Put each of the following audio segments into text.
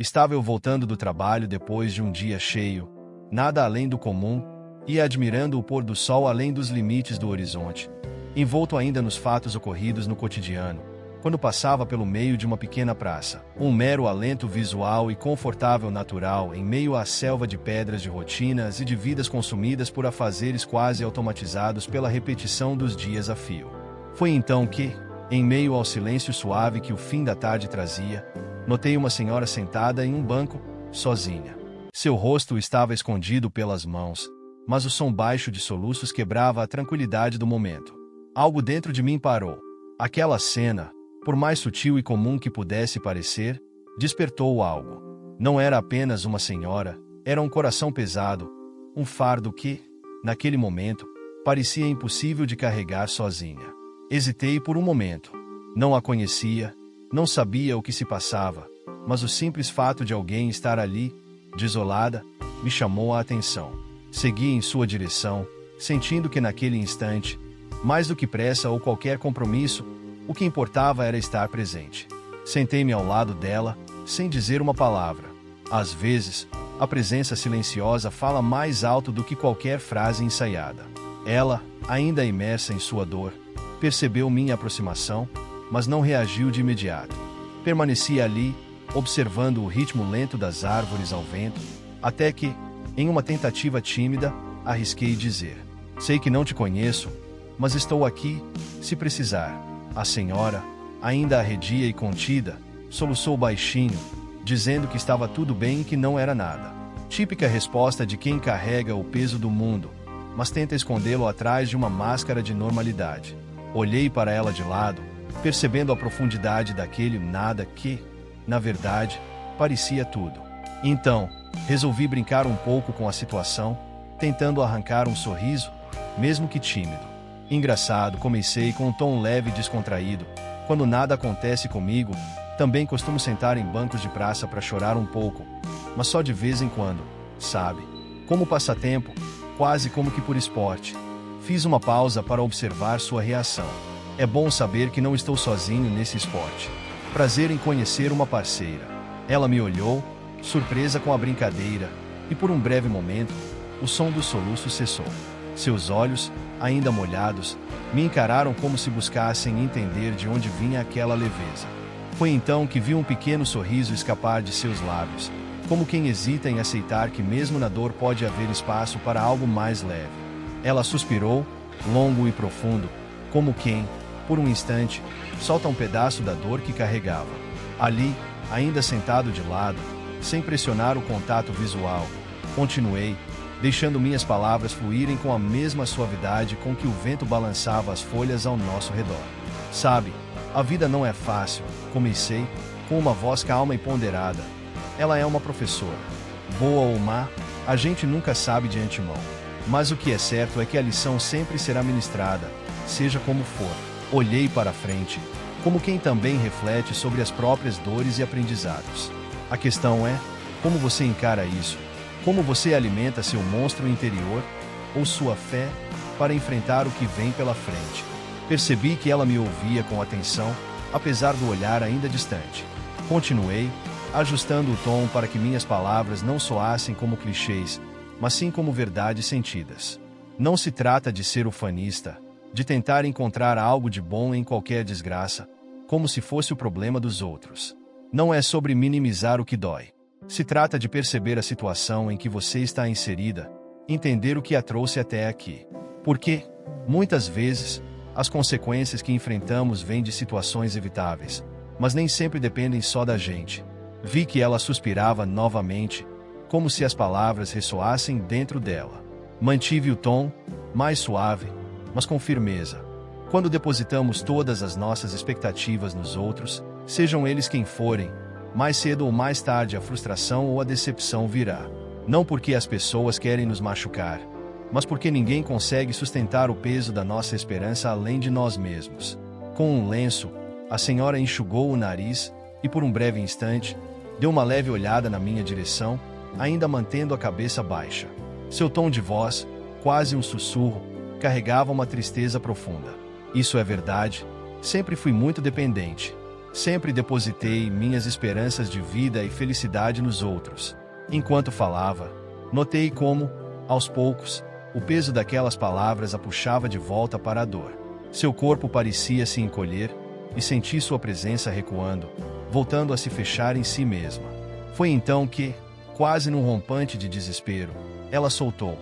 Estava eu voltando do trabalho depois de um dia cheio, nada além do comum, e admirando o pôr do sol além dos limites do horizonte, envolto ainda nos fatos ocorridos no cotidiano, quando passava pelo meio de uma pequena praça, um mero alento visual e confortável natural em meio à selva de pedras de rotinas e de vidas consumidas por afazeres quase automatizados pela repetição dos dias a fio. Foi então que, em meio ao silêncio suave que o fim da tarde trazia, notei uma senhora sentada em um banco, sozinha. Seu rosto estava escondido pelas mãos, mas o som baixo de soluços quebrava a tranquilidade do momento. Algo dentro de mim parou. Aquela cena, por mais sutil e comum que pudesse parecer, despertou algo. Não era apenas uma senhora, era um coração pesado, um fardo que, naquele momento, parecia impossível de carregar sozinha. Hesitei por um momento. Não a conhecia, não sabia o que se passava, mas o simples fato de alguém estar ali, desolada, me chamou a atenção. Segui em sua direção, sentindo que naquele instante, mais do que pressa ou qualquer compromisso, o que importava era estar presente. Sentei-me ao lado dela, sem dizer uma palavra. Às vezes, a presença silenciosa fala mais alto do que qualquer frase ensaiada. Ela, ainda imersa em sua dor, percebeu minha aproximação, mas não reagiu de imediato. Permaneci ali, observando o ritmo lento das árvores ao vento, até que, em uma tentativa tímida, arrisquei dizer: "Sei que não te conheço, mas estou aqui, se precisar." A senhora, ainda arredia e contida, soluçou baixinho, dizendo que estava tudo bem e que não era nada. Típica resposta de quem carrega o peso do mundo, mas tenta escondê-lo atrás de uma máscara de normalidade. Olhei para ela de lado, percebendo a profundidade daquele nada que, na verdade, parecia tudo. Então, resolvi brincar um pouco com a situação, tentando arrancar um sorriso, mesmo que tímido. "Engraçado", comecei com um tom leve e descontraído. "Quando nada acontece comigo, também costumo sentar em bancos de praça para chorar um pouco, mas só de vez em quando, sabe? Como passatempo, quase como que por esporte." Fiz uma pausa para observar sua reação. É bom saber que não estou sozinho nesse esporte. Prazer em conhecer uma parceira. Ela me olhou, surpresa com a brincadeira, e por um breve momento, o som dos soluços cessou. Seus olhos, ainda molhados, me encararam como se buscassem entender de onde vinha aquela leveza. Foi então que vi um pequeno sorriso escapar de seus lábios, como quem hesita em aceitar que mesmo na dor pode haver espaço para algo mais leve. Ela suspirou, longo e profundo, como quem, por um instante, solta um pedaço da dor que carregava. Ali, ainda sentado de lado, sem pressionar o contato visual, continuei, deixando minhas palavras fluírem com a mesma suavidade com que o vento balançava as folhas ao nosso redor. "Sabe, a vida não é fácil", comecei, com uma voz calma e ponderada. "Ela é uma professora. Boa ou má, a gente nunca sabe de antemão. Mas o que é certo é que a lição sempre será ministrada, seja como for." Olhei para frente, como quem também reflete sobre as próprias dores e aprendizados. A questão é, como você encara isso? Como você alimenta seu monstro interior, ou sua fé, para enfrentar o que vem pela frente? Percebi que ela me ouvia com atenção, apesar do olhar ainda distante. Continuei, ajustando o tom para que minhas palavras não soassem como clichês, mas sim como verdades sentidas. Não se trata de ser ufanista, de tentar encontrar algo de bom em qualquer desgraça, como se fosse o problema dos outros. Não é sobre minimizar o que dói. Se trata de perceber a situação em que você está inserida, entender o que a trouxe até aqui. Porque, muitas vezes, as consequências que enfrentamos vêm de situações evitáveis, mas nem sempre dependem só da gente. Vi que ela suspirava novamente, como se as palavras ressoassem dentro dela. Mantive o tom, mais suave, mas com firmeza. Quando depositamos todas as nossas expectativas nos outros, sejam eles quem forem, mais cedo ou mais tarde a frustração ou a decepção virá. Não porque as pessoas querem nos machucar, mas porque ninguém consegue sustentar o peso da nossa esperança além de nós mesmos. Com um lenço, a senhora enxugou o nariz e, por um breve instante, deu uma leve olhada na minha direção, ainda mantendo a cabeça baixa. Seu tom de voz, quase um sussurro, carregava uma tristeza profunda. "Isso é verdade. Sempre fui muito dependente. Sempre depositei minhas esperanças de vida e felicidade nos outros. Enquanto falava, notei como, aos poucos, o peso daquelas palavras a puxava de volta para a dor. Seu corpo parecia se encolher, e senti sua presença recuando, voltando a se fechar em si mesma. Foi então que, quase num rompante de desespero, ela soltou: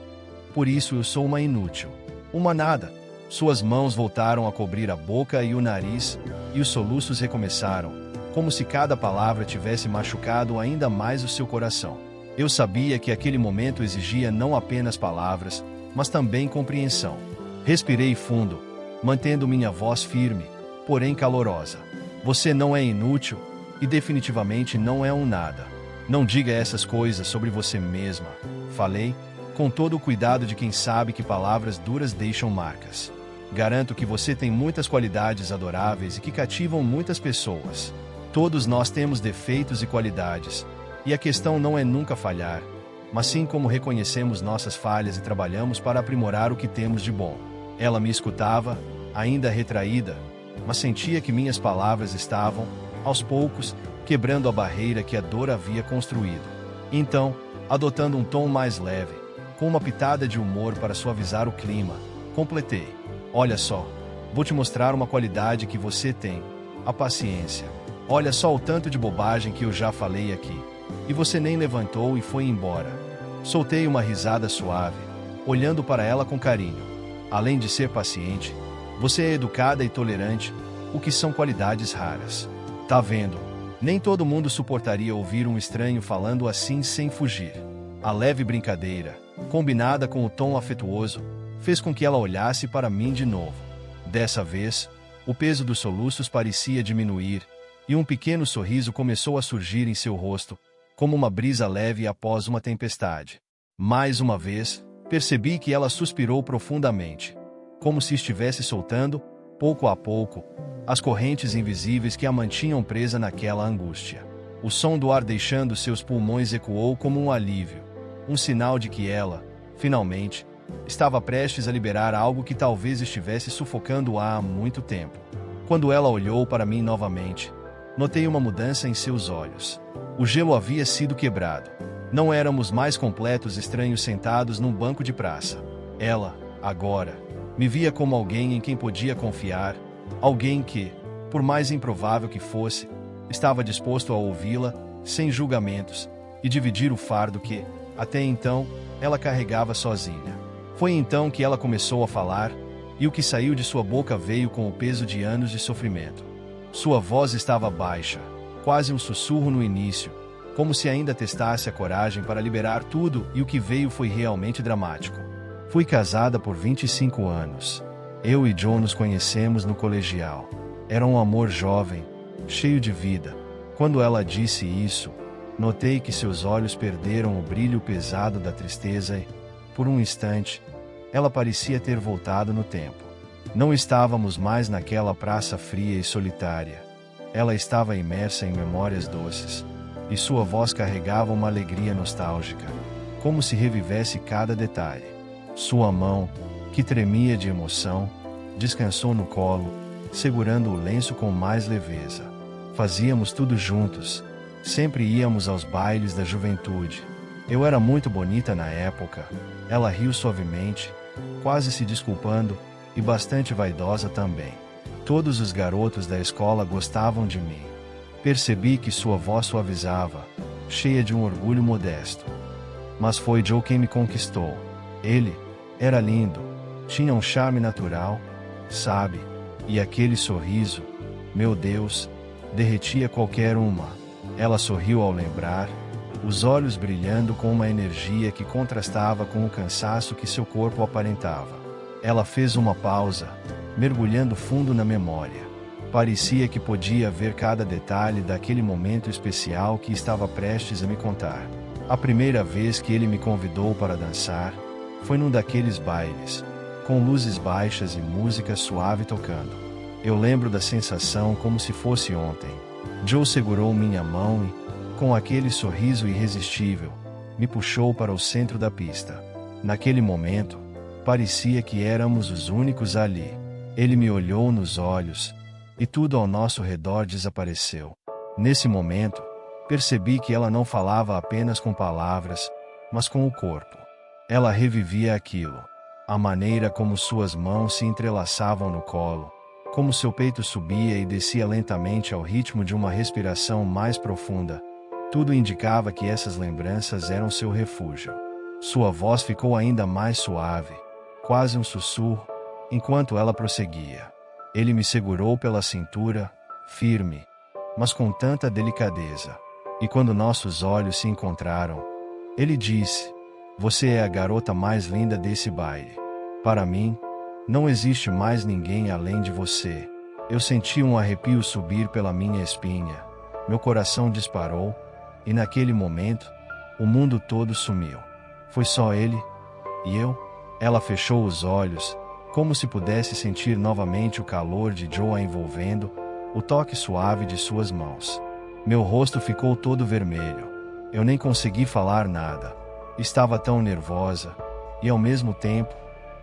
"Por isso eu sou uma inútil. Uma nada." Suas mãos voltaram a cobrir a boca e o nariz, e os soluços recomeçaram, como se cada palavra tivesse machucado ainda mais o seu coração. Eu sabia que aquele momento exigia não apenas palavras, mas também compreensão. Respirei fundo, mantendo minha voz firme, porém calorosa. "Você não é inútil, e definitivamente não é um nada. Não diga essas coisas sobre você mesma", falei, com todo o cuidado de quem sabe que palavras duras deixam marcas. "Garanto que você tem muitas qualidades adoráveis e que cativam muitas pessoas. Todos nós temos defeitos e qualidades, e a questão não é nunca falhar, mas sim como reconhecemos nossas falhas e trabalhamos para aprimorar o que temos de bom." Ela me escutava, ainda retraída, mas sentia que minhas palavras estavam, aos poucos, quebrando a barreira que a dor havia construído. Então, adotando um tom mais leve, com uma pitada de humor para suavizar o clima, completei: "Olha só, vou te mostrar uma qualidade que você tem: a paciência. Olha só o tanto de bobagem que eu já falei aqui. E você nem levantou e foi embora." Soltei uma risada suave, olhando para ela com carinho. "Além de ser paciente, você é educada e tolerante, o que são qualidades raras. Tá vendo? Nem todo mundo suportaria ouvir um estranho falando assim sem fugir." A leve brincadeira, combinada com o tom afetuoso, fez com que ela olhasse para mim de novo. Dessa vez, o peso dos soluços parecia diminuir, e um pequeno sorriso começou a surgir em seu rosto, como uma brisa leve após uma tempestade. Mais uma vez, percebi que ela suspirou profundamente, como se estivesse soltando, pouco a pouco, as correntes invisíveis que a mantinham presa naquela angústia. O som do ar deixando seus pulmões ecoou como um alívio, um sinal de que ela, finalmente, estava prestes a liberar algo que talvez estivesse sufocando-a há muito tempo. Quando ela olhou para mim novamente, notei uma mudança em seus olhos. O gelo havia sido quebrado. Não éramos mais completos estranhos sentados num banco de praça. Ela, agora, me via como alguém em quem podia confiar, alguém que, por mais improvável que fosse, estava disposto a ouvi-la, sem julgamentos, e dividir o fardo que, até então, ela carregava sozinha. Foi então que ela começou a falar, e o que saiu de sua boca veio com o peso de anos de sofrimento. Sua voz estava baixa, quase um sussurro no início, como se ainda testasse a coragem para liberar tudo, e o que veio foi realmente dramático. "Fui casada por 25 anos. Eu e John nos conhecemos no colegial. Era um amor jovem, cheio de vida." Quando ela disse isso, notei que seus olhos perderam o brilho pesado da tristeza e, por um instante, ela parecia ter voltado no tempo. Não estávamos mais naquela praça fria e solitária. Ela estava imersa em memórias doces, e sua voz carregava uma alegria nostálgica, como se revivesse cada detalhe. Sua mão, que tremia de emoção, descansou no colo, segurando o lenço com mais leveza. Fazíamos tudo juntos. Sempre íamos aos bailes da juventude. Eu era muito bonita na época. Ela riu suavemente, quase se desculpando, e bastante vaidosa também. Todos os garotos da escola gostavam de mim. Percebi que sua voz suavizava, cheia de um orgulho modesto. Mas foi Joe quem me conquistou. Ele era lindo, tinha um charme natural, sabe, e aquele sorriso, meu Deus, derretia qualquer uma. Ela sorriu ao lembrar, os olhos brilhando com uma energia que contrastava com o cansaço que seu corpo aparentava. Ela fez uma pausa, mergulhando fundo na memória. Parecia que podia ver cada detalhe daquele momento especial que estava prestes a me contar. A primeira vez que ele me convidou para dançar, foi num daqueles bailes, com luzes baixas e música suave tocando. Eu lembro da sensação como se fosse ontem. Joe segurou minha mão e, com aquele sorriso irresistível, me puxou para o centro da pista. Naquele momento, parecia que éramos os únicos ali. Ele me olhou nos olhos, e tudo ao nosso redor desapareceu. Nesse momento, percebi que ela não falava apenas com palavras, mas com o corpo. Ela revivia aquilo. A maneira como suas mãos se entrelaçavam no colo, como seu peito subia e descia lentamente ao ritmo de uma respiração mais profunda. Tudo indicava que essas lembranças eram seu refúgio. Sua voz ficou ainda mais suave, quase um sussurro, enquanto ela prosseguia. Ele me segurou pela cintura, firme, mas com tanta delicadeza. E quando nossos olhos se encontraram, ele disse: "Você é a garota mais linda desse baile. Para mim, não existe mais ninguém além de você." Eu senti um arrepio subir pela minha espinha. Meu coração disparou, e naquele momento, o mundo todo sumiu. Foi só ele e eu. Ela fechou os olhos, como se pudesse sentir novamente o calor de Joe a envolvendo, o toque suave de suas mãos. Meu rosto ficou todo vermelho. Eu nem consegui falar nada. Estava tão nervosa, e ao mesmo tempo,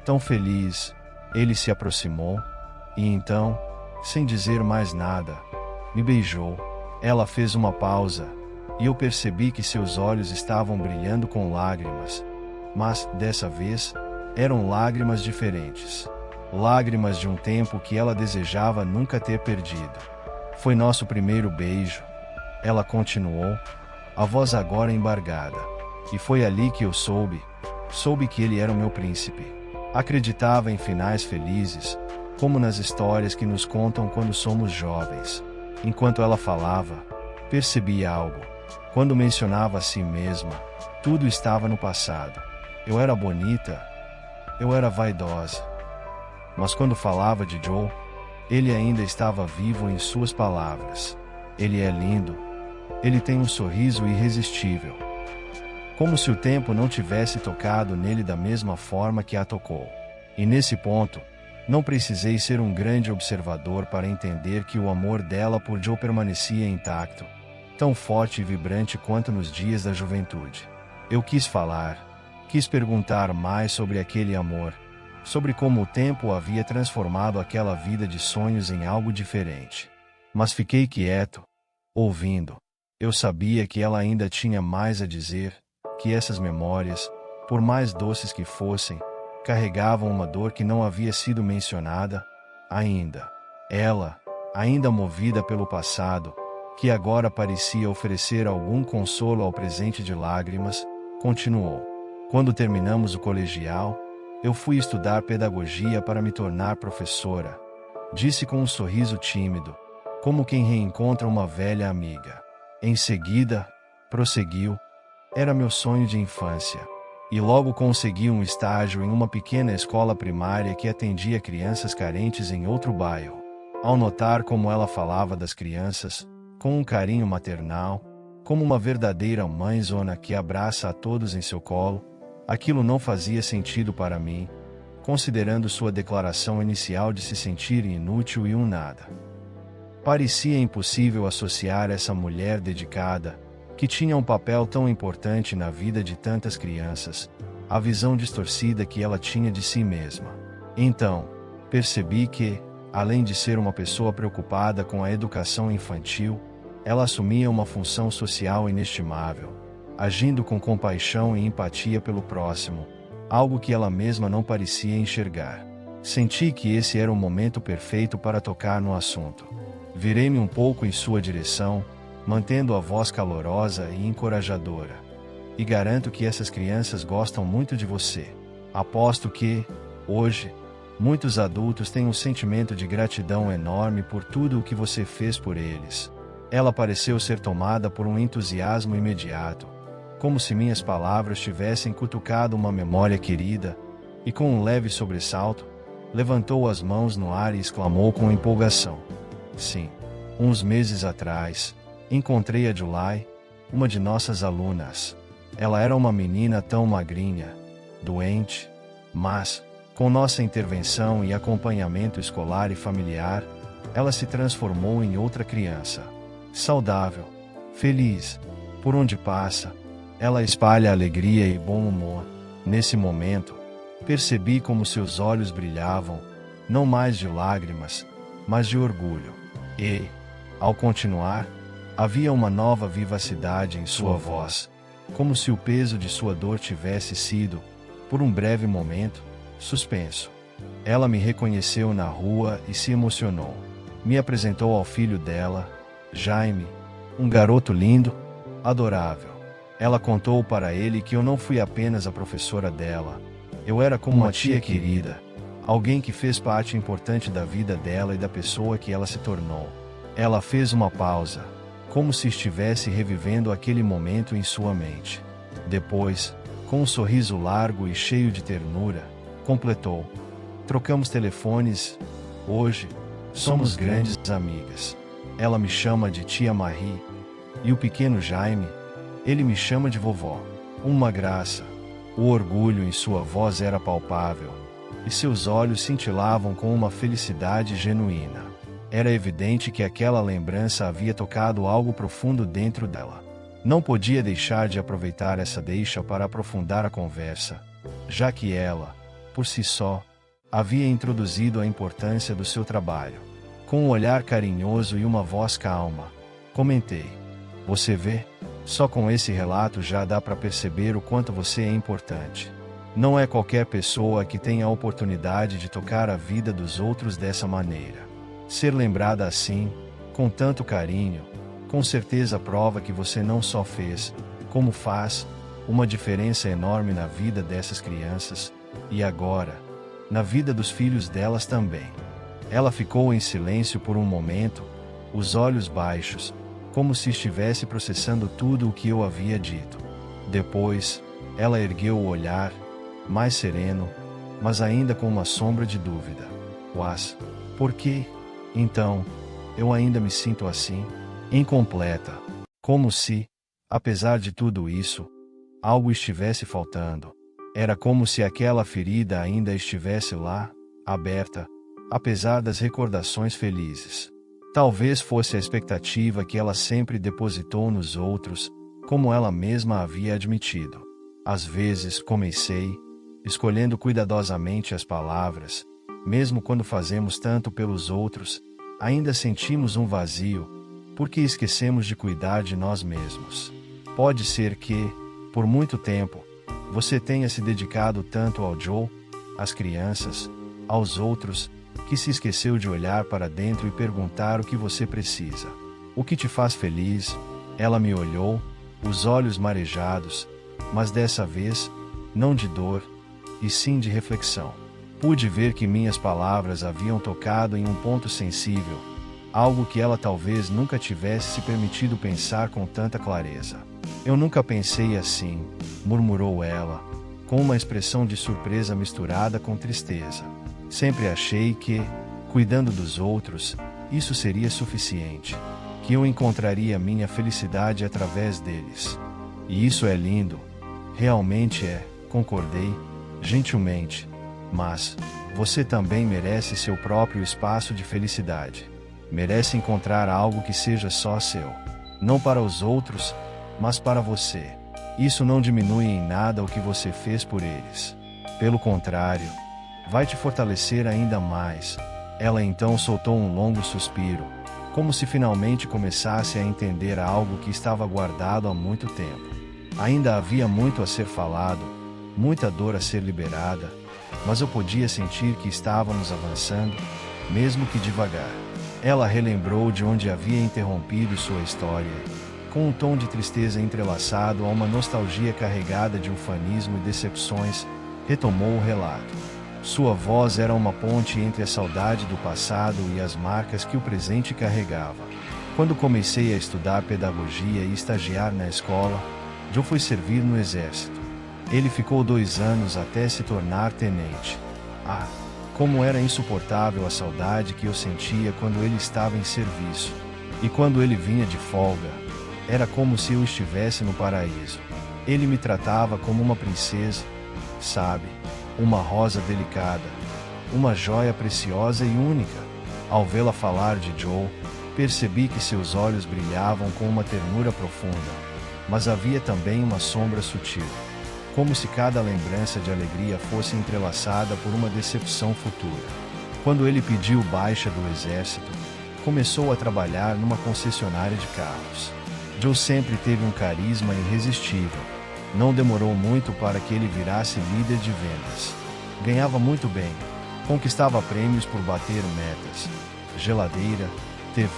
tão feliz. Ele se aproximou, e então, sem dizer mais nada, me beijou. Ela fez uma pausa, e eu percebi que seus olhos estavam brilhando com lágrimas. Mas, dessa vez, eram lágrimas diferentes. Lágrimas de um tempo que ela desejava nunca ter perdido. Foi nosso primeiro beijo. Ela continuou, a voz agora embargada. E foi ali que eu soube que ele era o meu príncipe. Acreditava em finais felizes, como nas histórias que nos contam quando somos jovens. Enquanto ela falava, percebi algo. Quando mencionava a si mesma, tudo estava no passado. Eu era bonita, eu era vaidosa. Mas quando falava de Joe, ele ainda estava vivo em suas palavras. Ele é lindo. Ele tem um sorriso irresistível. Como se o tempo não tivesse tocado nele da mesma forma que a tocou. E nesse ponto, não precisei ser um grande observador para entender que o amor dela por Joe permanecia intacto, tão forte e vibrante quanto nos dias da juventude. Eu quis falar, quis perguntar mais sobre aquele amor, sobre como o tempo havia transformado aquela vida de sonhos em algo diferente. Mas fiquei quieto, ouvindo. Eu sabia que ela ainda tinha mais a dizer, que essas memórias, por mais doces que fossem, carregavam uma dor que não havia sido mencionada ainda. Ela, ainda movida pelo passado, que agora parecia oferecer algum consolo ao presente de lágrimas, continuou. Quando terminamos o colegial, eu fui estudar pedagogia para me tornar professora. Disse com um sorriso tímido, como quem reencontra uma velha amiga. Em seguida, prosseguiu, era meu sonho de infância. E logo consegui um estágio em uma pequena escola primária que atendia crianças carentes em outro bairro. Ao notar como ela falava das crianças, com um carinho maternal, como uma verdadeira mãezona que abraça a todos em seu colo, aquilo não fazia sentido para mim, considerando sua declaração inicial de se sentir inútil e um nada. Parecia impossível associar essa mulher dedicada, que tinha um papel tão importante na vida de tantas crianças, à visão distorcida que ela tinha de si mesma. Então, percebi que, além de ser uma pessoa preocupada com a educação infantil, ela assumia uma função social inestimável, agindo com compaixão e empatia pelo próximo, algo que ela mesma não parecia enxergar. Senti que esse era o momento perfeito para tocar no assunto. Virei-me um pouco em sua direção, mantendo a voz calorosa e encorajadora. E garanto que essas crianças gostam muito de você. Aposto que, hoje, muitos adultos têm um sentimento de gratidão enorme por tudo o que você fez por eles. Ela pareceu ser tomada por um entusiasmo imediato, como se minhas palavras tivessem cutucado uma memória querida, e com um leve sobressalto, levantou as mãos no ar e exclamou com empolgação: "Sim, uns meses atrás, encontrei a July, uma de nossas alunas. Ela era uma menina tão magrinha, doente, mas, com nossa intervenção e acompanhamento escolar e familiar, ela se transformou em outra criança. Saudável, feliz. Por onde passa, ela espalha alegria e bom humor." Nesse momento, percebi como seus olhos brilhavam, não mais de lágrimas, mas de orgulho. E, ao continuar, havia uma nova vivacidade em sua voz, como se o peso de sua dor tivesse sido, por um breve momento, suspenso. Ela me reconheceu na rua e se emocionou. Me apresentou ao filho dela, Jaime, um garoto lindo, adorável. Ela contou para ele que eu não fui apenas a professora dela. Eu era como uma tia querida, alguém que fez parte importante da vida dela e da pessoa que ela se tornou. Ela fez uma pausa, como se estivesse revivendo aquele momento em sua mente. Depois, com um sorriso largo e cheio de ternura, completou: trocamos telefones. Hoje, somos grandes amigas. Ela me chama de tia Marie. E o pequeno Jaime, ele me chama de vovó. Uma graça. O orgulho em sua voz era palpável, e seus olhos cintilavam com uma felicidade genuína. Era evidente que aquela lembrança havia tocado algo profundo dentro dela. Não podia deixar de aproveitar essa deixa para aprofundar a conversa, já que ela, por si só, havia introduzido a importância do seu trabalho. Com um olhar carinhoso e uma voz calma, comentei: você vê? Só com esse relato já dá para perceber o quanto você é importante. Não é qualquer pessoa que tem a oportunidade de tocar a vida dos outros dessa maneira. Ser lembrada assim, com tanto carinho, com certeza prova que você não só fez, como faz, uma diferença enorme na vida dessas crianças, e agora, na vida dos filhos delas também. Ela ficou em silêncio por um momento, os olhos baixos, como se estivesse processando tudo o que eu havia dito. Depois, ela ergueu o olhar, mais sereno, mas ainda com uma sombra de dúvida. Mas, por quê? Então, eu ainda me sinto assim, incompleta, como se, apesar de tudo isso, algo estivesse faltando. Era como se aquela ferida ainda estivesse lá, aberta, apesar das recordações felizes. Talvez fosse a expectativa que ela sempre depositou nos outros, como ela mesma havia admitido. Às vezes, comecei, escolhendo cuidadosamente as palavras, mesmo quando fazemos tanto pelos outros, ainda sentimos um vazio, porque esquecemos de cuidar de nós mesmos. Pode ser que, por muito tempo, você tenha se dedicado tanto ao Joe, às crianças, aos outros, que se esqueceu de olhar para dentro e perguntar o que você precisa. O que te faz feliz? Ela me olhou, os olhos marejados, mas dessa vez, não de dor, e sim de reflexão. Pude ver que minhas palavras haviam tocado em um ponto sensível, algo que ela talvez nunca tivesse se permitido pensar com tanta clareza. Eu nunca pensei assim, murmurou ela, com uma expressão de surpresa misturada com tristeza. Sempre achei que, cuidando dos outros, isso seria suficiente, que eu encontraria minha felicidade através deles. E isso é lindo, realmente é, concordei, gentilmente, mas você também merece seu próprio espaço de felicidade. Merece encontrar algo que seja só seu, não para os outros, mas para você. Isso não diminui em nada o que você fez por eles. Pelo contrário, vai te fortalecer ainda mais. Ela então soltou um longo suspiro, como se finalmente começasse a entender algo que estava guardado há muito tempo. Ainda havia muito a ser falado, muita dor a ser liberada, mas eu podia sentir que estávamos avançando, mesmo que devagar. Ela relembrou de onde havia interrompido sua história, com um tom de tristeza entrelaçado a uma nostalgia carregada de ufanismo e decepções, retomou o relato. Sua voz era uma ponte entre a saudade do passado e as marcas que o presente carregava. Quando comecei a estudar pedagogia e estagiar na escola, Joe foi servir no exército. Ele ficou 2 anos até se tornar tenente. Ah, como era insuportável a saudade que eu sentia quando ele estava em serviço. E quando ele vinha de folga, era como se eu estivesse no paraíso. Ele me tratava como uma princesa, sabe? Uma rosa delicada, uma joia preciosa e única. Ao vê-la falar de Joe, percebi que seus olhos brilhavam com uma ternura profunda, mas havia também uma sombra sutil, como se cada lembrança de alegria fosse entrelaçada por uma decepção futura. Quando ele pediu baixa do exército, começou a trabalhar numa concessionária de carros. Joe sempre teve um carisma irresistível. Não demorou muito para que ele virasse líder de vendas. Ganhava muito bem. Conquistava prêmios por bater metas. Geladeira, TV,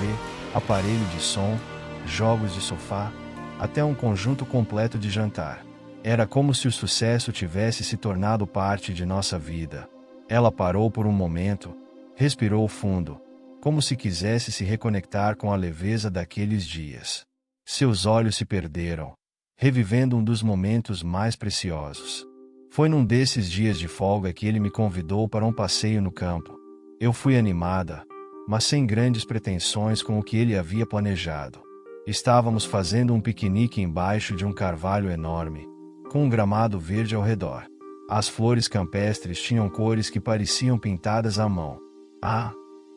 aparelho de som, jogos de sofá, até um conjunto completo de jantar. Era como se o sucesso tivesse se tornado parte de nossa vida. Ela parou por um momento, respirou fundo, como se quisesse se reconectar com a leveza daqueles dias. Seus olhos se perderam, revivendo um dos momentos mais preciosos. Foi num desses dias de folga que ele me convidou para um passeio no campo. Eu fui animada, mas sem grandes pretensões com o que ele havia planejado. Estávamos fazendo um piquenique embaixo de um carvalho enorme, com um gramado verde ao redor. As flores campestres tinham cores que pareciam pintadas à mão.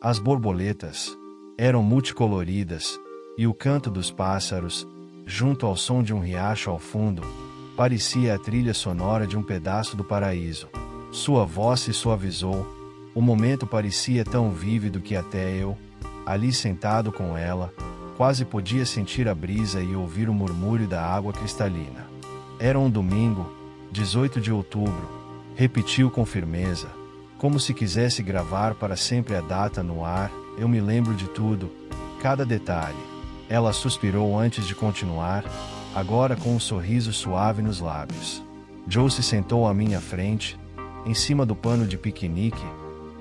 As borboletas eram multicoloridas, e o canto dos pássaros, junto ao som de um riacho ao fundo, parecia a trilha sonora de um pedaço do paraíso. Sua voz se suavizou, o momento parecia tão vívido que até eu, ali sentado com ela, quase podia sentir a brisa e ouvir o murmúrio da água cristalina. Era um domingo, 18 de outubro, repetiu com firmeza, como se quisesse gravar para sempre a data no ar. Eu me lembro de tudo, cada detalhe. Ela suspirou antes de continuar, agora com um sorriso suave nos lábios. Joe se sentou à minha frente, em cima do pano de piquenique,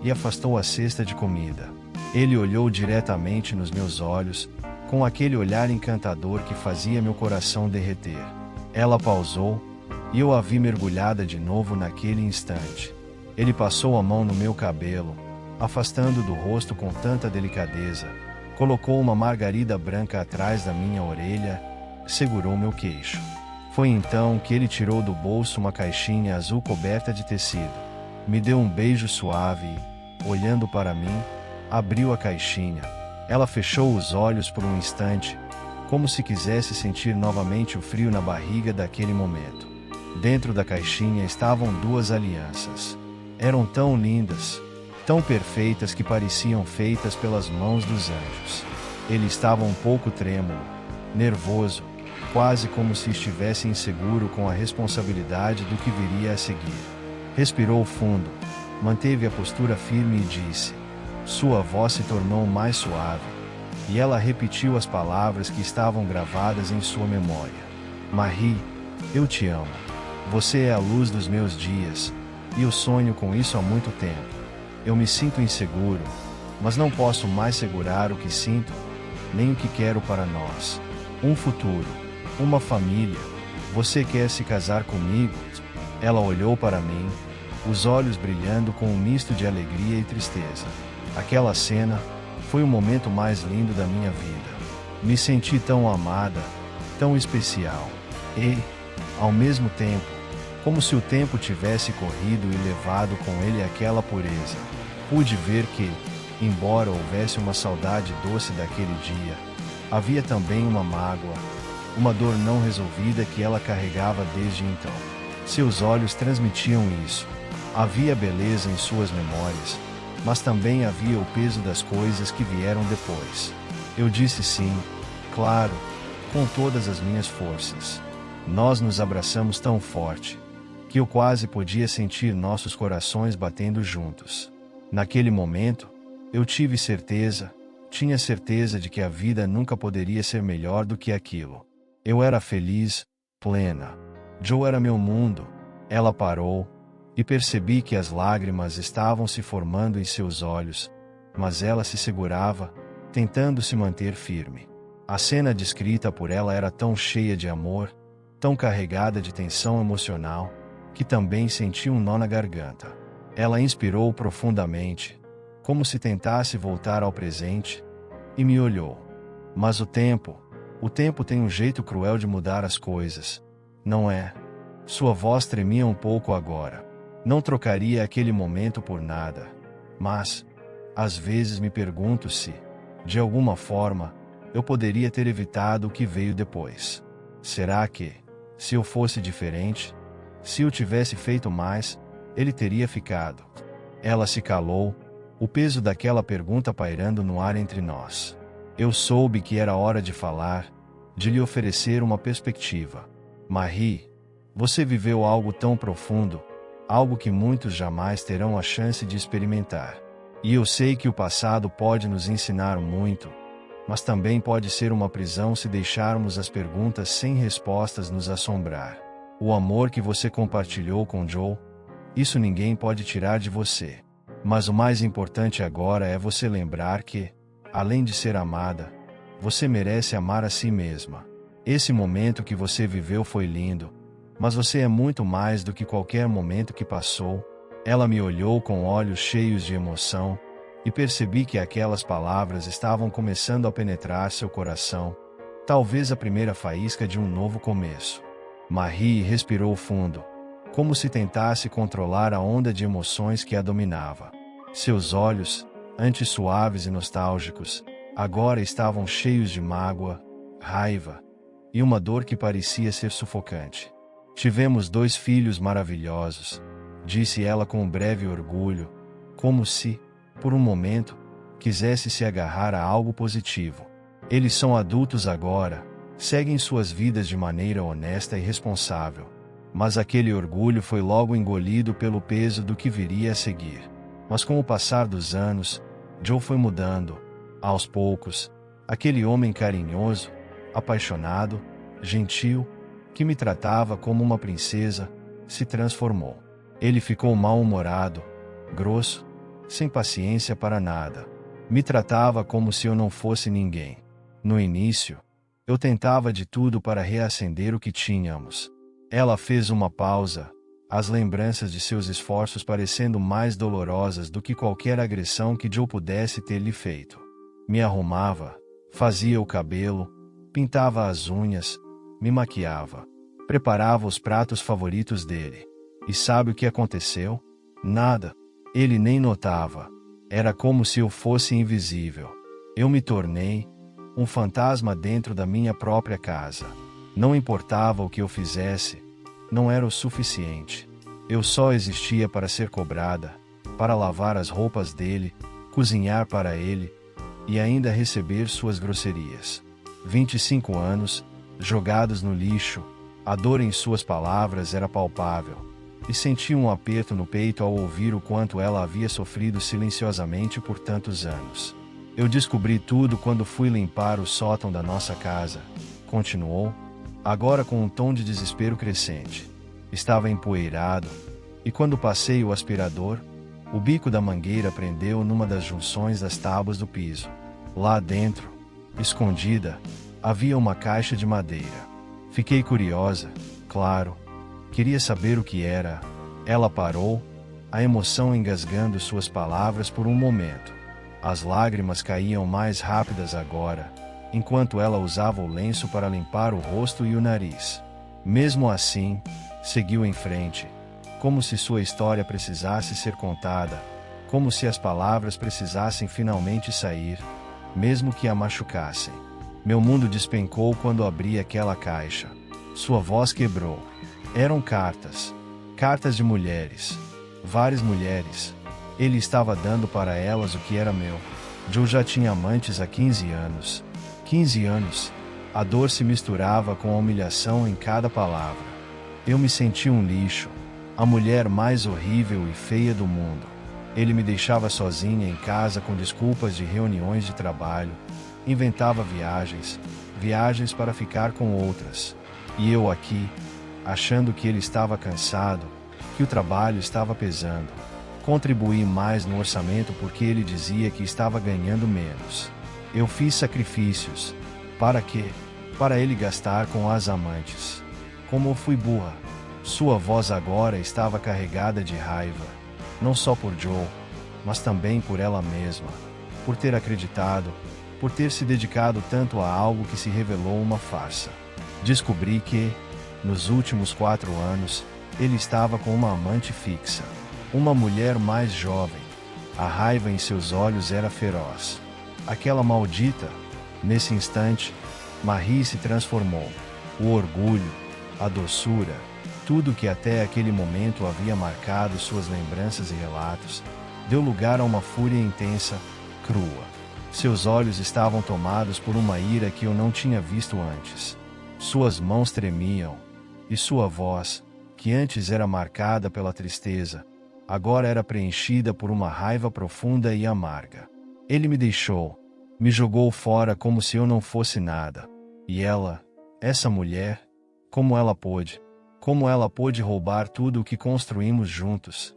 e afastou a cesta de comida. Ele olhou diretamente nos meus olhos, com aquele olhar encantador que fazia meu coração derreter. Ela pausou, e eu a vi mergulhada de novo naquele instante. Ele passou a mão no meu cabelo, afastando do rosto com tanta delicadeza. Colocou uma margarida branca atrás da minha orelha, segurou meu queixo. Foi então que ele tirou do bolso uma caixinha azul coberta de tecido. Me deu um beijo suave e, olhando para mim, abriu a caixinha. Ela fechou os olhos por um instante, como se quisesse sentir novamente o frio na barriga daquele momento. Dentro da caixinha estavam duas alianças. Eram tão lindas, tão perfeitas que pareciam feitas pelas mãos dos anjos. Ele estava um pouco trêmulo, nervoso, quase como se estivesse inseguro com a responsabilidade do que viria a seguir. Respirou fundo, manteve a postura firme e disse. Sua voz se tornou mais suave, e ela repetiu as palavras que estavam gravadas em sua memória. Marie, eu te amo. Você é a luz dos meus dias, e eu sonho com isso há muito tempo. Eu me sinto inseguro, mas não posso mais segurar o que sinto, nem o que quero para nós. Um futuro, uma família. Você quer se casar comigo? Ela olhou para mim, os olhos brilhando com um misto de alegria e tristeza. Aquela cena foi o momento mais lindo da minha vida. Me senti tão amada, tão especial. E, ao mesmo tempo, como se o tempo tivesse corrido e levado com ele aquela pureza. Pude ver que, embora houvesse uma saudade doce daquele dia, havia também uma mágoa, uma dor não resolvida que ela carregava desde então. Seus olhos transmitiam isso. Havia beleza em suas memórias, mas também havia o peso das coisas que vieram depois. Eu disse sim, claro, com todas as minhas forças. Nós nos abraçamos tão forte, que eu quase podia sentir nossos corações batendo juntos. Naquele momento, eu tive certeza, tinha certeza de que a vida nunca poderia ser melhor do que aquilo. Eu era feliz, plena. Joe era meu mundo. Ela parou, e percebi que as lágrimas estavam se formando em seus olhos, mas ela se segurava, tentando se manter firme. A cena descrita por ela era tão cheia de amor, tão carregada de tensão emocional, que também senti um nó na garganta. Ela inspirou profundamente, como se tentasse voltar ao presente, e me olhou. Mas o tempo tem um jeito cruel de mudar as coisas, não é? Sua voz tremia um pouco agora. Não trocaria aquele momento por nada. Mas, às vezes me pergunto se, de alguma forma, eu poderia ter evitado o que veio depois. Será que, se eu fosse diferente, se eu tivesse feito mais, ele teria ficado? Ela se calou, o peso daquela pergunta pairando no ar entre nós. Eu soube que era hora de falar, de lhe oferecer uma perspectiva. Marie, você viveu algo tão profundo, algo que muitos jamais terão a chance de experimentar. E eu sei que o passado pode nos ensinar muito, mas também pode ser uma prisão se deixarmos as perguntas sem respostas nos assombrar. O amor que você compartilhou com Joe, isso ninguém pode tirar de você. Mas o mais importante agora é você lembrar que, além de ser amada, você merece amar a si mesma. Esse momento que você viveu foi lindo, mas você é muito mais do que qualquer momento que passou. Ela me olhou com olhos cheios de emoção, e percebi que aquelas palavras estavam começando a penetrar seu coração, talvez a primeira faísca de um novo começo. Marie respirou fundo, como se tentasse controlar a onda de emoções que a dominava. Seus olhos, antes suaves e nostálgicos, agora estavam cheios de mágoa, raiva e uma dor que parecia ser sufocante. Tivemos 2 filhos maravilhosos, disse ela com um breve orgulho, como se, por um momento, quisesse se agarrar a algo positivo. Eles são adultos agora, seguem suas vidas de maneira honesta e responsável. Mas aquele orgulho foi logo engolido pelo peso do que viria a seguir. Mas com o passar dos anos, Joe foi mudando. Aos poucos, aquele homem carinhoso, apaixonado, gentil, que me tratava como uma princesa, se transformou. Ele ficou mal-humorado, grosso, sem paciência para nada. Me tratava como se eu não fosse ninguém. No início, eu tentava de tudo para reacender o que tínhamos. Ela fez uma pausa, as lembranças de seus esforços parecendo mais dolorosas do que qualquer agressão que Joe pudesse ter lhe feito. Me arrumava, fazia o cabelo, pintava as unhas, me maquiava, preparava os pratos favoritos dele. E sabe o que aconteceu? Nada. Ele nem notava. Era como se eu fosse invisível. Eu me tornei um fantasma dentro da minha própria casa. Não importava o que eu fizesse, não era o suficiente. Eu só existia para ser cobrada, para lavar as roupas dele, cozinhar para ele e ainda receber suas grosserias. 25 anos, jogados no lixo, a dor em suas palavras era palpável. E senti um aperto no peito ao ouvir o quanto ela havia sofrido silenciosamente por tantos anos. Eu descobri tudo quando fui limpar o sótão da nossa casa, continuou, agora com um tom de desespero crescente. Estava empoeirado, e quando passei o aspirador, o bico da mangueira prendeu numa das junções das tábuas do piso. Lá dentro, escondida, havia uma caixa de madeira. Fiquei curiosa, claro. Queria saber o que era. Ela parou, a emoção engasgando suas palavras por um momento. As lágrimas caíam mais rápidas agora, enquanto ela usava o lenço para limpar o rosto e o nariz. Mesmo assim, seguiu em frente, como se sua história precisasse ser contada, como se as palavras precisassem finalmente sair, mesmo que a machucassem. Meu mundo despencou quando abri aquela caixa. Sua voz quebrou. Eram cartas. Cartas de mulheres. Várias mulheres. Ele estava dando para elas o que era meu. Joe já tinha amantes há 15 anos. 15 anos. A dor se misturava com a humilhação em cada palavra. Eu me senti um lixo. A mulher mais horrível e feia do mundo. Ele me deixava sozinha em casa com desculpas de reuniões de trabalho. Inventava viagens para ficar com outras. E eu aqui, achando que ele estava cansado, que o trabalho estava pesando. Contribuí mais no orçamento porque ele dizia que estava ganhando menos. Eu fiz sacrifícios. Para quê? Para ele gastar com as amantes. Como eu fui burra. Sua voz agora estava carregada de raiva. Não só por Joe, mas também por ela mesma. Por ter acreditado, por ter se dedicado tanto a algo que se revelou uma farsa. Descobri que, nos últimos 4 anos, ele estava com uma amante fixa. Uma mulher mais jovem. A raiva em seus olhos era feroz. Aquela maldita. Nesse instante, Marie se transformou. O orgulho, a doçura, tudo que até aquele momento havia marcado suas lembranças e relatos, deu lugar a uma fúria intensa, crua. Seus olhos estavam tomados por uma ira que eu não tinha visto antes. Suas mãos tremiam, e sua voz, que antes era marcada pela tristeza, agora era preenchida por uma raiva profunda e amarga. Ele me deixou, me jogou fora como se eu não fosse nada. E ela, essa mulher, como ela pôde roubar tudo o que construímos juntos?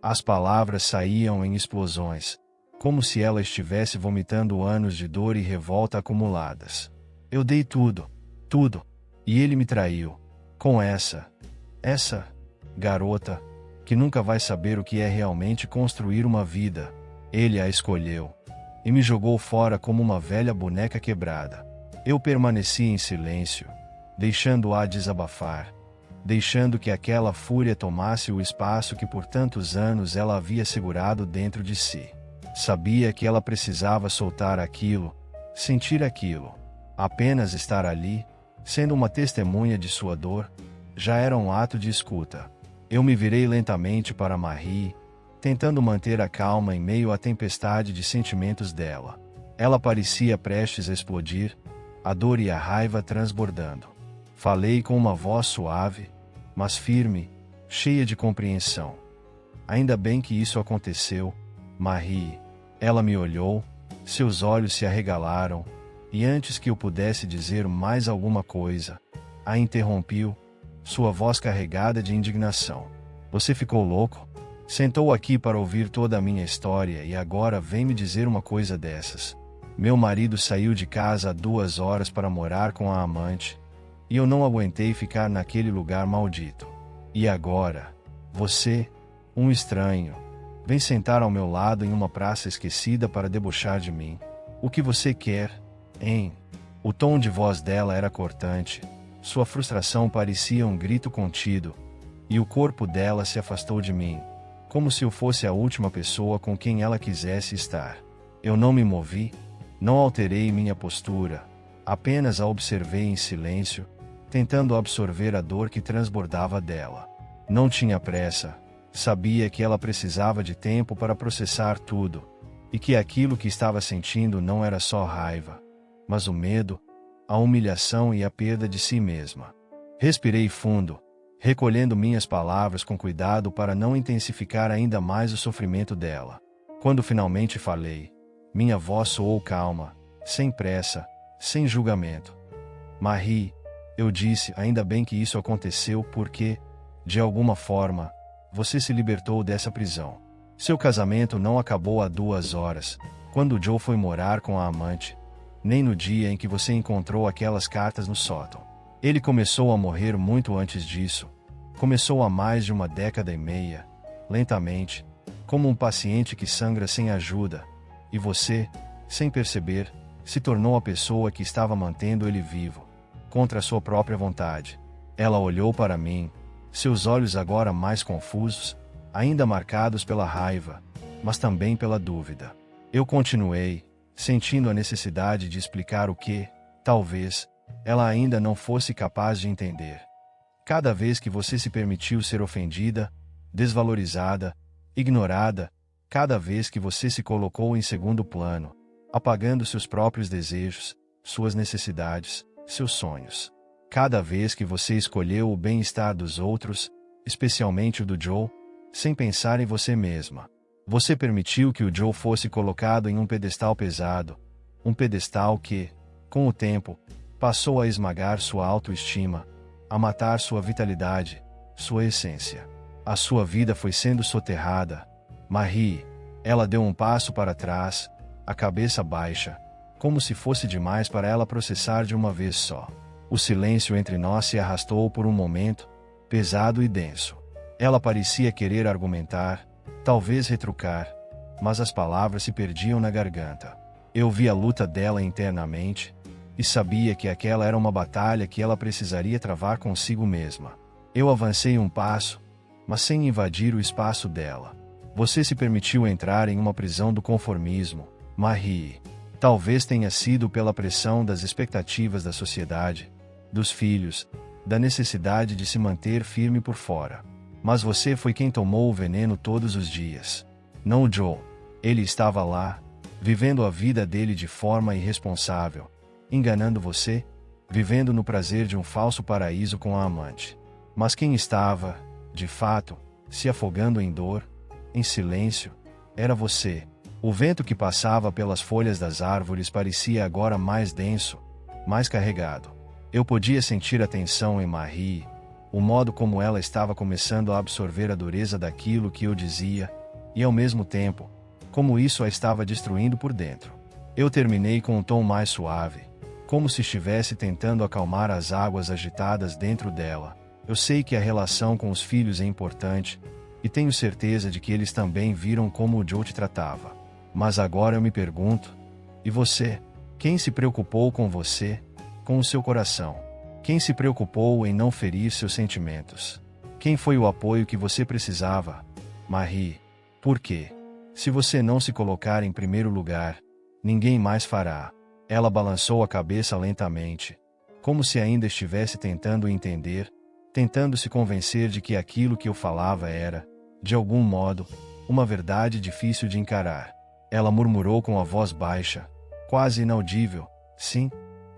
As palavras saíam em explosões, como se ela estivesse vomitando anos de dor e revolta acumuladas. Eu dei tudo, e ele me traiu, com essa garota, que nunca vai saber o que é realmente construir uma vida. Ele a escolheu, e me jogou fora como uma velha boneca quebrada. Eu permaneci em silêncio, deixando-a desabafar, deixando que aquela fúria tomasse o espaço que por tantos anos ela havia segurado dentro de si. Sabia que ela precisava soltar aquilo, sentir aquilo. Apenas estar ali, sendo uma testemunha de sua dor, já era um ato de escuta. Eu me virei lentamente para Marie, tentando manter a calma em meio à tempestade de sentimentos dela. Ela parecia prestes a explodir, a dor e a raiva transbordando. Falei com uma voz suave, mas firme, cheia de compreensão. Ainda bem que isso aconteceu, Marie. Ela me olhou, seus olhos se arregalaram, e antes que eu pudesse dizer mais alguma coisa, a interrompiu, sua voz carregada de indignação. Você ficou louco? Sentou aqui para ouvir toda a minha história e agora vem me dizer uma coisa dessas. Meu marido saiu de casa há 2 horas para morar com a amante, e eu não aguentei ficar naquele lugar maldito. E agora, você, um estranho, vem sentar ao meu lado em uma praça esquecida para debochar de mim. O que você quer, hein? O tom de voz dela era cortante, sua frustração parecia um grito contido, e o corpo dela se afastou de mim, como se eu fosse a última pessoa com quem ela quisesse estar. Eu não me movi, não alterei minha postura, apenas a observei em silêncio, tentando absorver a dor que transbordava dela. Não tinha pressa, sabia que ela precisava de tempo para processar tudo, e que aquilo que estava sentindo não era só raiva, mas o medo, a humilhação e a perda de si mesma. Respirei fundo, recolhendo minhas palavras com cuidado para não intensificar ainda mais o sofrimento dela. Quando finalmente falei, minha voz soou calma, sem pressa, sem julgamento. Marie, eu disse, ainda bem que isso aconteceu porque, de alguma forma, você se libertou dessa prisão. Seu casamento não acabou há 2 horas, quando Joe foi morar com a amante, nem no dia em que você encontrou aquelas cartas no sótão. Ele começou a morrer muito antes disso. Começou há mais de 1 década e meia, lentamente, como um paciente que sangra sem ajuda, e você, sem perceber, se tornou a pessoa que estava mantendo ele vivo, contra sua própria vontade. Ela olhou para mim, seus olhos agora mais confusos, ainda marcados pela raiva, mas também pela dúvida. Eu continuei, sentindo a necessidade de explicar o que, talvez, ela ainda não fosse capaz de entender. Cada vez que você se permitiu ser ofendida, desvalorizada, ignorada, cada vez que você se colocou em segundo plano, apagando seus próprios desejos, suas necessidades, seus sonhos. Cada vez que você escolheu o bem-estar dos outros, especialmente o do Joe, sem pensar em você mesma. Você permitiu que o Joe fosse colocado em um pedestal pesado, um pedestal que, com o tempo, passou a esmagar sua autoestima, a matar sua vitalidade, sua essência. A sua vida foi sendo soterrada. Marie, ela deu um passo para trás, a cabeça baixa, como se fosse demais para ela processar de uma vez só. O silêncio entre nós se arrastou por um momento, pesado e denso. Ela parecia querer argumentar, talvez retrucar, mas as palavras se perdiam na garganta. Eu vi a luta dela internamente, e sabia que aquela era uma batalha que ela precisaria travar consigo mesma. Eu avancei um passo, mas sem invadir o espaço dela. Você se permitiu entrar em uma prisão do conformismo, Marie. Talvez tenha sido pela pressão das expectativas da sociedade, dos filhos, da necessidade de se manter firme por fora. Mas você foi quem tomou o veneno todos os dias. Não Joe. Ele estava lá, vivendo a vida dele de forma irresponsável, enganando você, vivendo no prazer de um falso paraíso com a amante. Mas quem estava, de fato, se afogando em dor, em silêncio, era você. O vento que passava pelas folhas das árvores parecia agora mais denso, mais carregado. Eu podia sentir a tensão em Marie, o modo como ela estava começando a absorver a dureza daquilo que eu dizia, e ao mesmo tempo, como isso a estava destruindo por dentro. Eu terminei com um tom mais suave, como se estivesse tentando acalmar as águas agitadas dentro dela. Eu sei que a relação com os filhos é importante, e tenho certeza de que eles também viram como o Joe te tratava. Mas agora eu me pergunto, e você? Quem se preocupou com você, com o seu coração? Quem se preocupou em não ferir seus sentimentos? Quem foi o apoio que você precisava? Marie. Por quê? Se você não se colocar em primeiro lugar, ninguém mais fará. Ela balançou a cabeça lentamente, como se ainda estivesse tentando entender, tentando se convencer de que aquilo que eu falava era, de algum modo, uma verdade difícil de encarar. Ela murmurou com a voz baixa, quase inaudível: sim,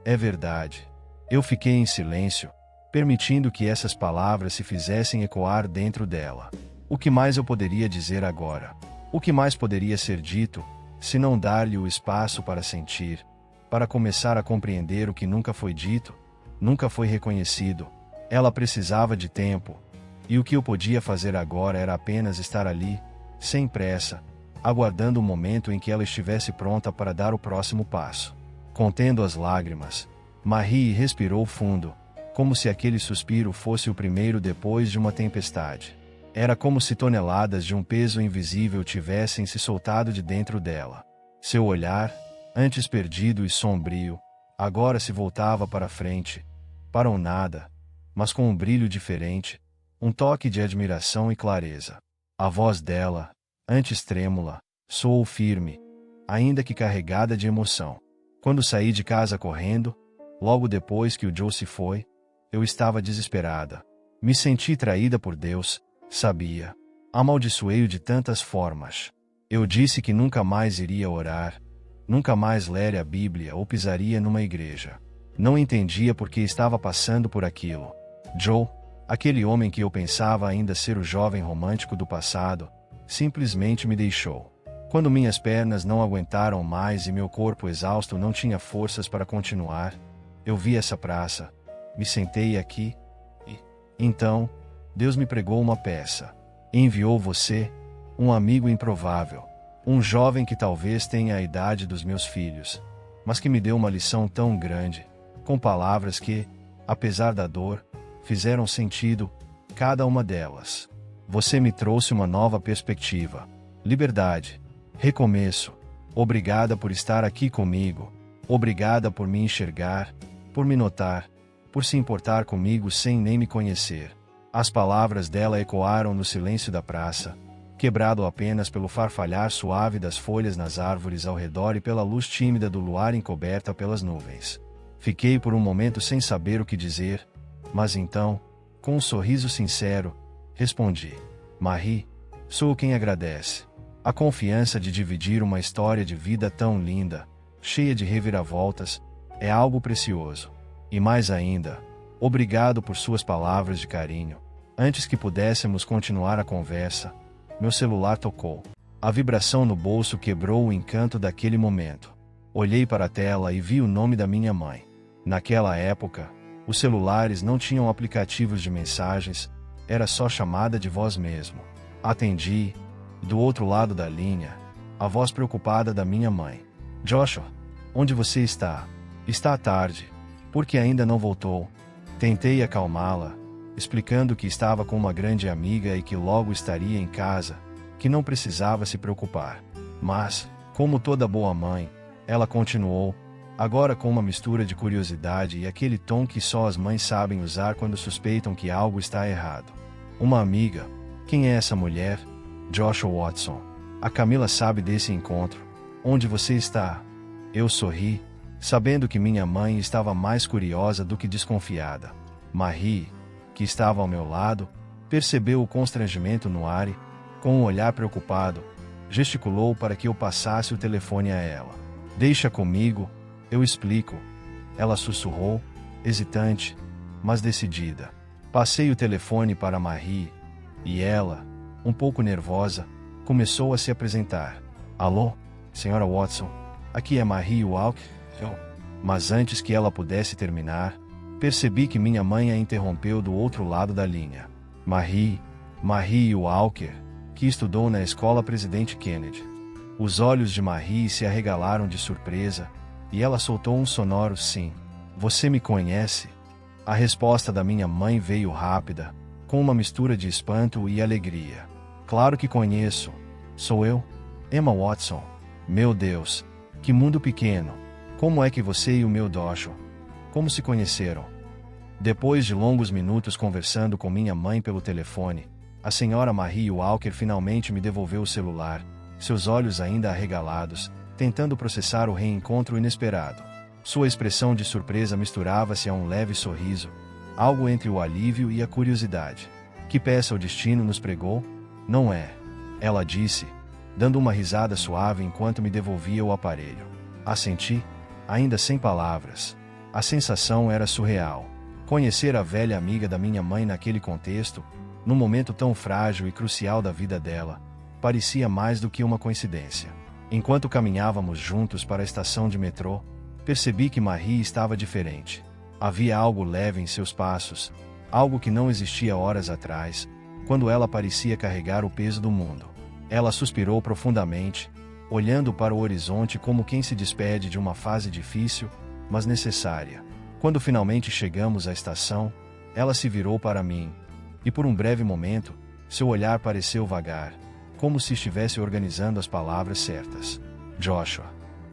é verdade. Eu fiquei em silêncio, permitindo que essas palavras se fizessem ecoar dentro dela. O que mais eu poderia dizer agora? O que mais poderia ser dito, se não dar-lhe o espaço para sentir, para começar a compreender o que nunca foi dito, nunca foi reconhecido? Ela precisava de tempo, e o que eu podia fazer agora era apenas estar ali, sem pressa, aguardando o momento em que ela estivesse pronta para dar o próximo passo. Contendo as lágrimas, Marie respirou fundo, como se aquele suspiro fosse o primeiro depois de uma tempestade. Era como se toneladas de um peso invisível tivessem se soltado de dentro dela. Seu olhar, antes perdido e sombrio, agora se voltava para frente, para o nada, mas com um brilho diferente, um toque de admiração e clareza. A voz dela, antes trêmula, soou firme, ainda que carregada de emoção. Quando saí de casa correndo, logo depois que o Joe se foi, eu estava desesperada. Me senti traída por Deus, sabia. Amaldiçoei-o de tantas formas. Eu disse que nunca mais iria orar, nunca mais ler a Bíblia ou pisaria numa igreja. Não entendia por que estava passando por aquilo. Joe, aquele homem que eu pensava ainda ser o jovem romântico do passado, simplesmente me deixou. Quando minhas pernas não aguentaram mais e meu corpo exausto não tinha forças para continuar, eu vi essa praça, me sentei aqui, e, então, Deus me pregou uma peça. Enviou você, um amigo improvável, um jovem que talvez tenha a idade dos meus filhos, mas que me deu uma lição tão grande, com palavras que, apesar da dor, fizeram sentido, cada uma delas. Você me trouxe uma nova perspectiva, liberdade, recomeço. Obrigada por estar aqui comigo, obrigada por me enxergar, por me notar, por se importar comigo sem nem me conhecer. As palavras dela ecoaram no silêncio da praça, quebrado apenas pelo farfalhar suave das folhas nas árvores ao redor e pela luz tímida do luar encoberta pelas nuvens. Fiquei por um momento sem saber o que dizer, mas então, com um sorriso sincero, respondi: Marie, sou quem agradece. A confiança de dividir uma história de vida tão linda, cheia de reviravoltas, é algo precioso. E mais ainda, obrigado por suas palavras de carinho. Antes que pudéssemos continuar a conversa, meu celular tocou. A vibração no bolso quebrou o encanto daquele momento. Olhei para a tela e vi o nome da minha mãe. Naquela época, os celulares não tinham aplicativos de mensagens, era só chamada de voz mesmo. Atendi, do outro lado da linha, a voz preocupada da minha mãe. Joshua, onde você está? Está tarde. Por que ainda não voltou? Tentei acalmá-la, explicando que estava com uma grande amiga e que logo estaria em casa, que não precisava se preocupar. Mas, como toda boa mãe, ela continuou, agora com uma mistura de curiosidade e aquele tom que só as mães sabem usar quando suspeitam que algo está errado. Uma amiga? Quem é essa mulher? Joshua Watson. A Camila sabe desse encontro. Onde você está? Eu sorri, sabendo que minha mãe estava mais curiosa do que desconfiada. Marie, que estava ao meu lado, percebeu o constrangimento no ar e, com um olhar preocupado, Gesticulou para que eu passasse o telefone a ela. Deixa comigo, eu explico. Ela sussurrou, hesitante, mas decidida. Passei o telefone para Marie, e ela, um pouco nervosa, começou a se apresentar. Alô, Sra. Watson, aqui é Marie Walker. Mas antes que ela pudesse terminar, percebi que minha mãe a interrompeu do outro lado da linha. Marie Walker, que estudou na escola Presidente Kennedy. Os olhos de Marie se arregalaram de surpresa, e ela soltou um sonoro sim. Você me conhece? A resposta da minha mãe veio rápida, com uma mistura de espanto e alegria. Claro que conheço. Sou eu, Emma Watson. Meu Deus, que mundo pequeno. Como é que você e o meu Docho? Como se conheceram? Depois de longos minutos conversando com minha mãe pelo telefone, a senhora Marie Walker finalmente me devolveu o celular, seus olhos ainda arregalados, tentando processar o reencontro inesperado. Sua expressão de surpresa misturava-se a um leve sorriso, algo entre o alívio e a curiosidade. Que peça o destino nos pregou? Não é? Ela disse, dando uma risada suave enquanto me devolvia o aparelho. Assenti, ainda sem palavras. A sensação era surreal. Conhecer a velha amiga da minha mãe naquele contexto, num momento tão frágil e crucial da vida dela, parecia mais do que uma coincidência. Enquanto caminhávamos juntos para a estação de metrô, percebi que Marie estava diferente. Havia algo leve em seus passos, algo que não existia horas atrás, quando ela parecia carregar o peso do mundo. Ela suspirou profundamente, olhando para o horizonte como quem se despede de uma fase difícil, mas necessária. Quando finalmente chegamos à estação, ela se virou para mim, e por um breve momento, seu olhar pareceu vagar, como se estivesse organizando as palavras certas. Joshua,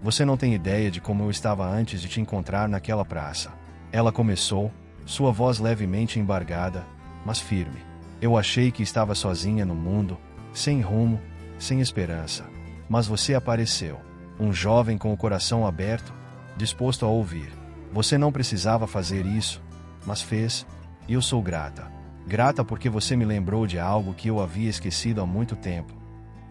você não tem ideia de como eu estava antes de te encontrar naquela praça. Ela começou, sua voz levemente embargada, mas firme. Eu achei que estava sozinha no mundo, sem rumo, sem esperança. Mas você apareceu, um jovem com o coração aberto, disposto a ouvir. Você não precisava fazer isso, mas fez, e eu sou grata. Grata porque você me lembrou de algo que eu havia esquecido há muito tempo.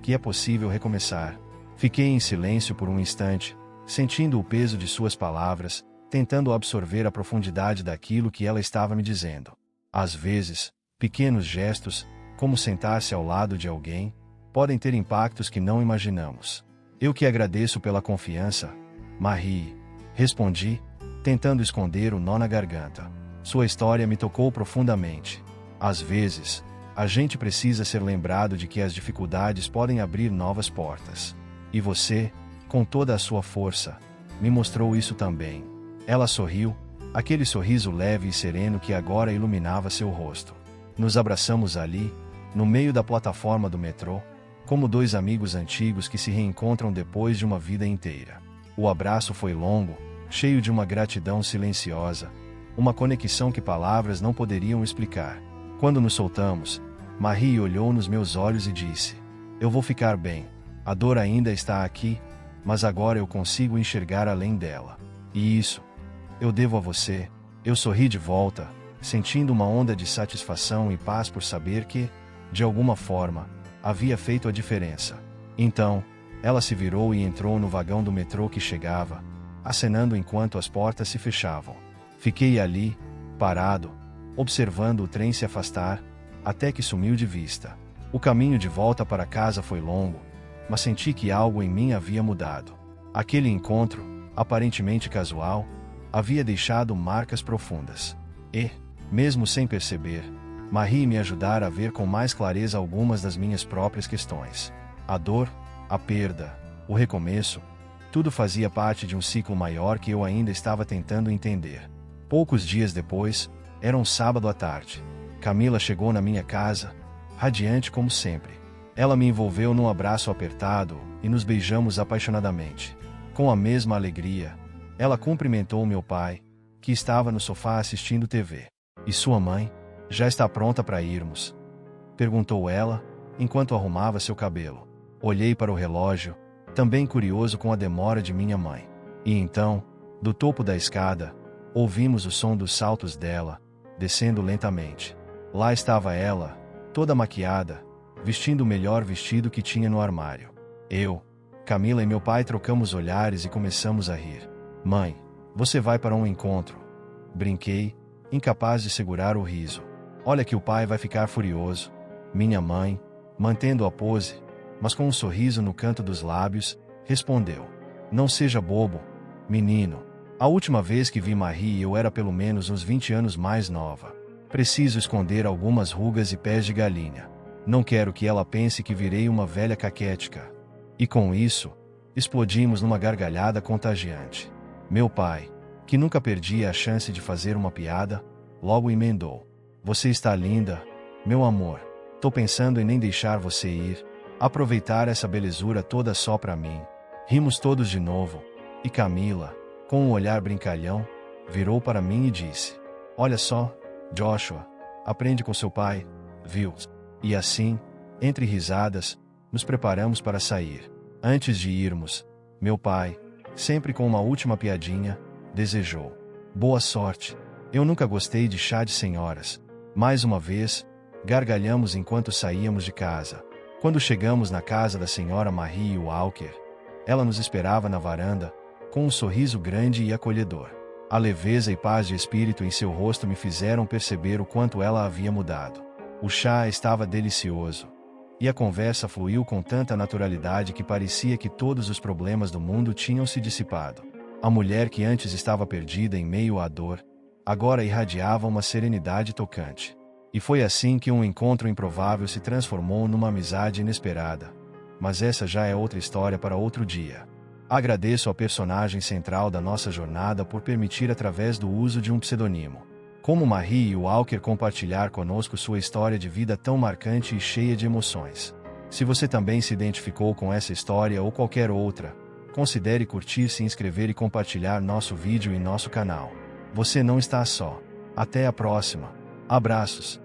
Que é possível recomeçar. Fiquei em silêncio por um instante, sentindo o peso de suas palavras, tentando absorver a profundidade daquilo que ela estava me dizendo. Às vezes, pequenos gestos, como sentar-se ao lado de alguém, podem ter impactos que não imaginamos. Eu que agradeço pela confiança, Marie, respondi, tentando esconder o nó na garganta. Sua história me tocou profundamente. Às vezes, a gente precisa ser lembrado de que as dificuldades podem abrir novas portas. E você, com toda a sua força, me mostrou isso também. Ela sorriu, aquele sorriso leve e sereno que agora iluminava seu rosto. Nos abraçamos ali, no meio da plataforma do metrô, como dois amigos antigos que se reencontram depois de uma vida inteira. O abraço foi longo, cheio de uma gratidão silenciosa, uma conexão que palavras não poderiam explicar. Quando nos soltamos, Marie olhou nos meus olhos e disse: eu vou ficar bem. A dor ainda está aqui, mas agora eu consigo enxergar além dela. E isso, eu devo a você. Eu sorri de volta, sentindo uma onda de satisfação e paz por saber que, de alguma forma, havia feito a diferença. Então, ela se virou e entrou no vagão do metrô que chegava, acenando enquanto as portas se fechavam. Fiquei ali, parado, observando o trem se afastar, até que sumiu de vista. O caminho de volta para casa foi longo, mas senti que algo em mim havia mudado. Aquele encontro, aparentemente casual, havia deixado marcas profundas. E, mesmo sem perceber, Marie me ajudara a ver com mais clareza algumas das minhas próprias questões. A dor, a perda, o recomeço, tudo fazia parte de um ciclo maior que eu ainda estava tentando entender. Poucos dias depois, era um sábado à tarde. Camila chegou na minha casa, radiante como sempre. Ela me envolveu num abraço apertado e nos beijamos apaixonadamente. Com a mesma alegria, ela cumprimentou meu pai, que estava no sofá assistindo TV. E sua mãe? Já está pronta para irmos? Perguntou ela, enquanto arrumava seu cabelo. Olhei para o relógio, também curioso com a demora de minha mãe. E então, do topo da escada, ouvimos o som dos saltos dela, descendo lentamente. Lá estava ela, toda maquiada, vestindo o melhor vestido que tinha no armário. Eu, Camila e meu pai trocamos olhares e começamos a rir. Mãe, você vai para um encontro. Brinquei, incapaz de segurar o riso. Olha que o pai vai ficar furioso. Minha mãe, mantendo a pose, mas com um sorriso no canto dos lábios, respondeu: Não seja bobo, menino. A última vez que vi Marie eu era pelo menos uns 20 anos mais nova. Preciso esconder algumas rugas e pés de galinha. Não quero que ela pense que virei uma velha caquética. E com isso, explodimos numa gargalhada contagiante. Meu pai, que nunca perdia a chance de fazer uma piada, logo emendou: Você está linda, meu amor. Tô pensando em nem deixar você ir, aproveitar essa belezura toda só pra mim. Rimos todos de novo, e Camila, com um olhar brincalhão, virou para mim e disse: Olha só, Joshua, aprende com seu pai, viu? E assim, entre risadas, nos preparamos para sair. Antes de irmos, meu pai, sempre com uma última piadinha, desejou: Boa sorte. Eu nunca gostei de chá de senhoras. Mais uma vez, gargalhamos enquanto saíamos de casa. Quando chegamos na casa da senhora Marie Walker, ela nos esperava na varanda, com um sorriso grande e acolhedor. A leveza e paz de espírito em seu rosto me fizeram perceber o quanto ela havia mudado. O chá estava delicioso, e a conversa fluiu com tanta naturalidade que parecia que todos os problemas do mundo tinham se dissipado. A mulher que antes estava perdida em meio à dor, agora irradiava uma serenidade tocante. E foi assim que um encontro improvável se transformou numa amizade inesperada. Mas essa já é outra história para outro dia. Agradeço ao personagem central da nossa jornada por permitir através do uso de um pseudônimo, como Marie Walker, compartilhar conosco sua história de vida tão marcante e cheia de emoções. Se você também se identificou com essa história ou qualquer outra, considere curtir, se inscrever e compartilhar nosso vídeo em nosso canal. Você não está só. Até a próxima. Abraços.